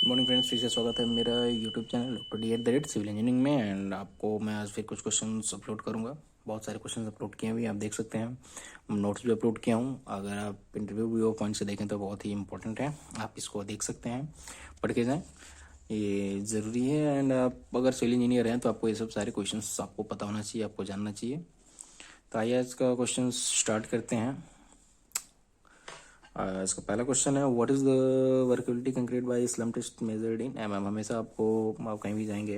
Morning friends, फिर से स्वागत है मेरा YouTube channel doctor civil engineering में। एंड आपको मैं आज फिर कुछ क्वेश्चंस अपलोड करूंगा। बहुत सारे क्वेश्चंस अपलोड किए हुए आप देख सकते हैं। नोट्स भी अपलोड किया हूं। अगर आप इंटरव्यू वीडियो पॉइंट से देखें तो बहुत ही इंपॉर्टेंट है, आप इसको देख सकते हैं, पढ़ के जाएँ, ये ज़रूरी है। एंड आप अगर सिविल इंजीनियर हैं तो आपको ये सब सारे क्वेश्चन आपको पता होना चाहिए, आपको जानना चाहिए। तो आइए आज का क्वेश्चन स्टार्ट करते हैं। इसका पहला क्वेश्चन है, what is the workability concrete by slump test measured in mm. हमेशा आपको, आप कहीं भी जाएंगे,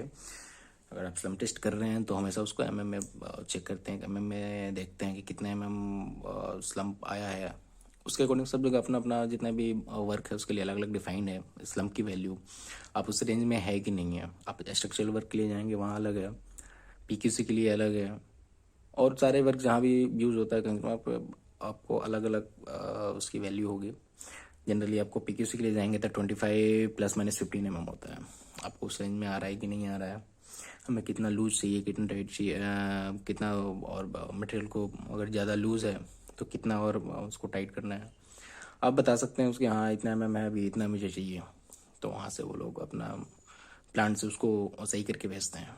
अगर आप स्लम टेस्ट कर रहे हैं तो हमेशा उसको एमएम में चेक करते हैं, एमएम में देखते हैं कि कितने एमएम स्लम आया है। उसके अकॉर्डिंग सब जगह अपना अपना जितना भी वर्क है उसके लिए अलग अलग डिफाइंड है स्लम की वैल्यू। आप उस रेंज में है कि नहीं है। आप स्ट्रक्चरल वर्क के लिए जाएंगे वहाँ अलग है, पीक्यूसी के लिए अलग है, और सारे वर्क जहाँ भी यूज़ होता है कंक्रीट आपको अलग अलग उसकी वैल्यू होगी। जनरली आपको पीक्यूसी के लिए जाएंगे तो 25 प्लस माइनस 15 mm होता है। आपको उस रेंज में आ रहा है कि नहीं आ रहा है, हमें कितना लूज चाहिए, कितना टाइट चाहिए, कितना, और मटेरियल को अगर ज़्यादा लूज है तो कितना और उसको टाइट करना है। आप बता सकते हैं उसके, हाँ इतना mm है, अभी इतना मुझे चाहिए, तो वहाँ से वो लोग अपना प्लांट से उसको सही करके भेजते हैं।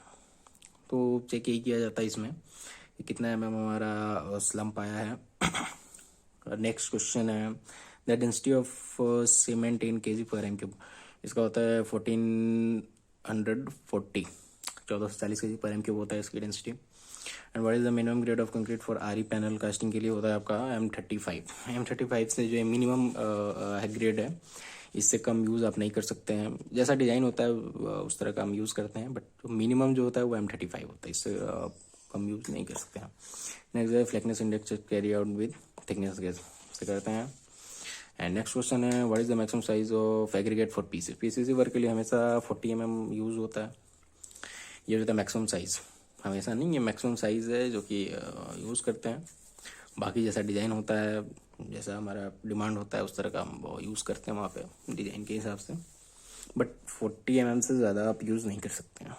तो चेक यही किया जाता है इसमें कि कितना mm हमारा स्लम्प आया है। नेक्स्ट क्वेश्चन है, the density of cement in KG पर एम क्यूब। इसका होता है 1440, 1440 केजी पर एम क्यूब होता है इसकी density. And what is the minimum grade of concrete for RE panel casting के लिए होता है आपका M35। M35 से जो मिनिमम ग्रेड है, इससे कम यूज़ आप नहीं कर सकते हैं। जैसा डिज़ाइन होता है उस तरह का हम यूज़ करते हैं, बट मिनिमम जो होता है वो M35 होता है, इससे कम यूज़ नहीं कर सकते हैं। नेक्स्ट है flakiness index carry out with thickness gauge से करते हैं। एंड नेक्स्ट क्वेश्चन है, what is the maximum size of aggregate for PCC work के लिए हमेशा 40 mm यूज़ होता है। ये होता है मैक्सिमम साइज, हमेशा नहीं, ये मैक्सिमम साइज है जो कि यूज़ करते हैं। बाकी जैसा डिज़ाइन होता है, जैसा हमारा डिमांड होता है उस तरह का हम यूज़ करते हैं वहाँ पे डिज़ाइन के हिसाब से, बट 40 mm से ज़्यादा आप यूज़ नहीं कर सकते हैं।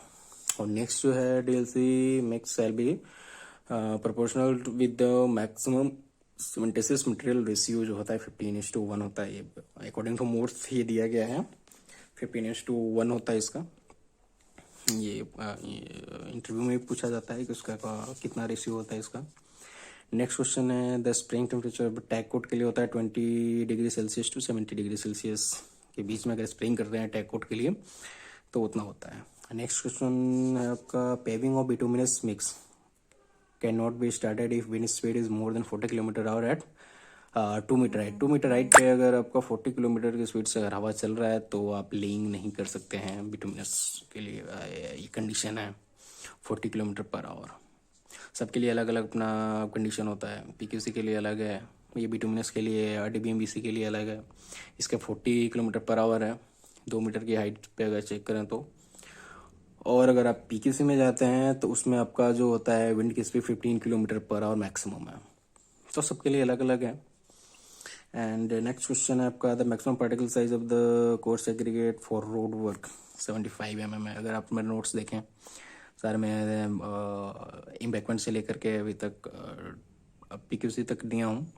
और नेक्स्ट जो है, DLC mix shall be proportional with the maximum cementitious material ratio जो होता है 15:1 होता है। ये अकॉर्डिंग टू मोर्स ये दिया गया है, 15:1 होता है इसका। ये इंटरव्यू में भी पूछा जाता है कि उसका कितना रेशियो होता है इसका। नेक्स्ट क्वेश्चन है, the spring temperature tag coat के लिए होता है 20 degree Celsius to 70 degree Celsius के बीच में अगर स्प्रिंग कर रहे हैं टैग कोट के लिए तो उतना होता है। नेक्स्ट क्वेश्चन है आपका, paving of bituminous mix can not be started if wind speed is more than 40 km/h at 2 metre height. 2 metre height पे अगर आपका 40 किलोमीटर की स्पीड से अगर हवा चल रहा है तो आप लेइंग नहीं कर सकते हैं बिटुमिनस के लिए। ये कंडीशन है 40 km/h। सबके लिए अलग अलग अपना कंडीशन होता है, पीक्यूसी के लिए अलग है, ये बिटुमिनस के लिए, RDBMBC के लिए अलग है। इसका 40 km/h है 2 मीटर की हाइट पे अगर चेक करें तो। और अगर आप पीक्यूसी में जाते हैं तो उसमें आपका जो होता है विंड की स्पीड 15 km/h मैक्सिमम है। तो सबके लिए अलग अलग है। एंड नेक्स्ट क्वेश्चन है आपका, the maximum particle size of the coarse aggregate for road work 75 mm है। अगर आप मेरे नोट्स देखें सर, मैं इम्बैकमेंट से लेकर के अभी तक पीक्यूसी तक दिया हूँ,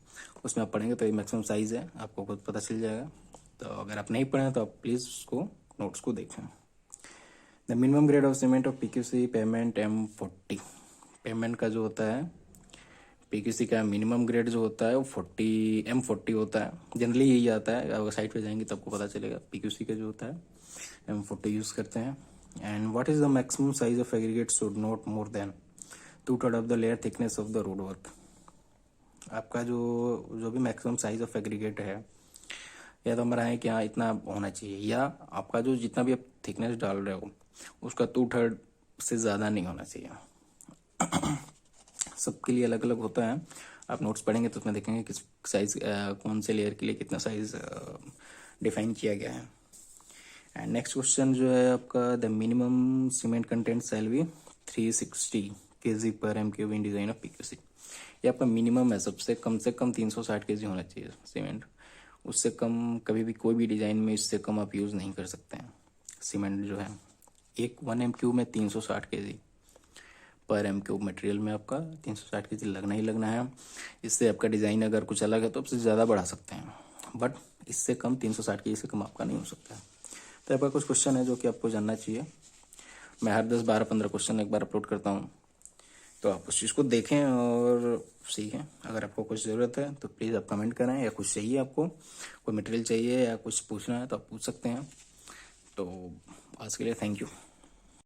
उसमें आप पढ़ेंगे तो ये मैक्सिमम साइज़ है, आपको खुद पता चल जाएगा। तो अगर आप नहीं पढ़ें तो आप प्लीज़ उसको नोट्स को देखें। The minimum grade of cement of PQC payment M40। Payment का जो होता है पीक्यूसी का मिनिमम ग्रेड जो होता है वो M40 होता है। जनरली यही आता है, अगर साइट पे जाएंगे तो आपको पता चलेगा। पीक्यूसी का जो होता है M40 यूज़ करते हैं। And what is the maximum size of aggregate should not more than 2/3 of the layer thickness of the road work. आपका जो भी मैक्सिमम साइज ऑफ एग्रीगेट है, या तो हमारा है कि हाँ इतना होना चाहिए, या आपका जो जितना भी आप थिकनेस डाल रहे हो उसका 2/3 से ज़्यादा नहीं होना चाहिए। सबके लिए अलग अलग होता है, आप नोट्स पढ़ेंगे तो उसमें देखेंगे किस साइज कौन से लेयर के लिए कितना साइज डिफाइन किया गया है। एंड नेक्स्ट क्वेश्चन जो है आपका, the minimum cement content shall be 360 kg/m³ in design of PQC. ये आपका मिनिमम है, सबसे कम से कम 360 kg होना चाहिए सीमेंट। उससे कम कभी भी कोई भी डिजाइन में इससे कम आप यूज़ नहीं कर सकते हैं। सीमेंट जो है 1 m³ में 360 kg/m³ मटेरियल में आपका 360 kg लगना ही लगना है। इससे आपका डिज़ाइन अगर कुछ अलग है तो उससे ज़्यादा बढ़ा सकते हैं, बट इससे कम 360 kg से कम आपका नहीं हो सकता है। तो आपका कुछ क्वेश्चन है जो कि आपको जानना चाहिए। मैं हर 10, 12, 15 क्वेश्चन एक बार अपलोड करता हूँ, तो आप उस चीज़ को देखें और सीखें। अगर आपको कुछ ज़रूरत है तो प्लीज़ आप कमेंट करें, या कुछ चाहिए आपको, कोई मटेरियल चाहिए या कुछ पूछना है तो आप पूछ सकते हैं। तो आज के लिए थैंक यू।